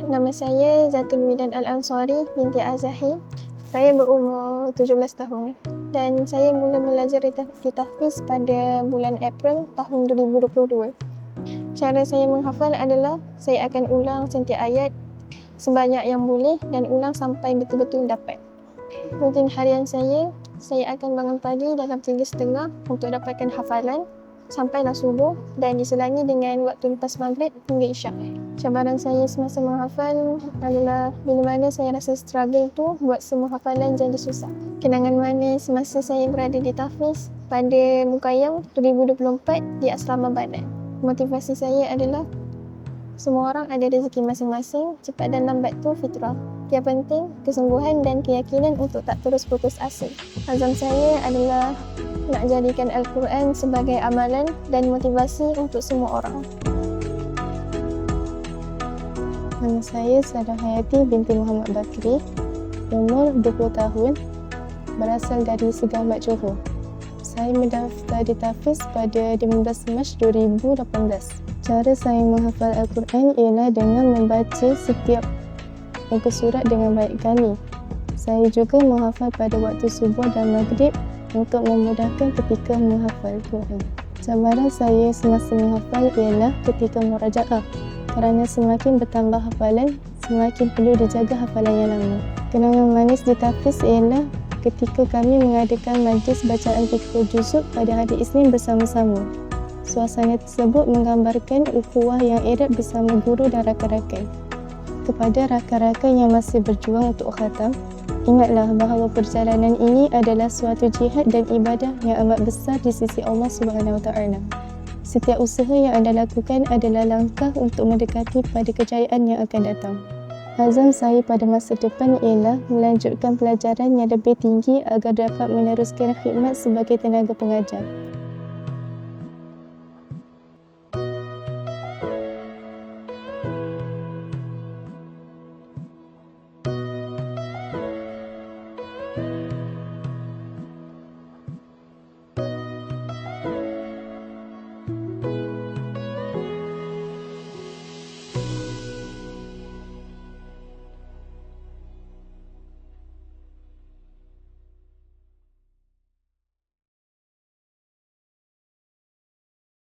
Nama saya Zatul Midan Al-Ansari binti Azahi. Saya berumur 17 tahun dan saya mula belajar di tahfiz pada bulan April tahun 2022. Cara saya menghafal adalah saya akan ulang setiap ayat sebanyak yang boleh dan ulang sampai betul-betul dapat. Rutin harian saya akan bangun pagi dalam 3.30 untuk dapatkan hafalan sampailah subuh dan diselangi dengan waktu lepas maghrib hingga isyak. Cabaran saya semasa menghafal adalah bila mana saya rasa struggle tu buat semua hafalan jadi susah. Kenangan manis semasa saya berada di tahfiz pada Mukayyam 2024 di Asrama Badan. Motivasi saya adalah semua orang ada rezeki masing-masing, cepat dan lambat tu fitrah. Yang penting kesungguhan dan keyakinan untuk tak terus putus asa. Azam saya adalah nak jadikan Al-Quran sebagai amalan dan motivasi untuk semua orang. Nama saya Sadah Hayati binti Muhammad Bakri, umur 20 tahun, berasal dari Segamat Johor. Saya mendaftar di tahfiz pada 15 Mac 2018. Cara saya menghafal Al-Quran ialah dengan membaca setiap muka surat dengan baik kali. Saya juga menghafal pada waktu subuh dan maghrib untuk memudahkan ketika menghafal Quran. Cabaran saya semasa menghafal ialah ketika murajaah, kerana semakin bertambah hafalan, semakin perlu dijaga hafalan yang lama. Kenangan manis di tahfiz ialah ketika kami mengadakan majlis bacaan 30 juzuk pada hari Isnin bersama-sama. Suasana tersebut menggambarkan ukhuwah yang erat bersama guru dan rakan-rakan. Kepada rakan-rakan yang masih berjuang untuk khatam, ingatlah bahawa perjalanan ini adalah suatu jihad dan ibadah yang amat besar di sisi Allah SWT. Setiap usaha yang anda lakukan adalah langkah untuk mendekati pada kejayaan yang akan datang. Azam saya pada masa depan ialah melanjutkan pelajaran yang lebih tinggi agar dapat meneruskan khidmat sebagai tenaga pengajar.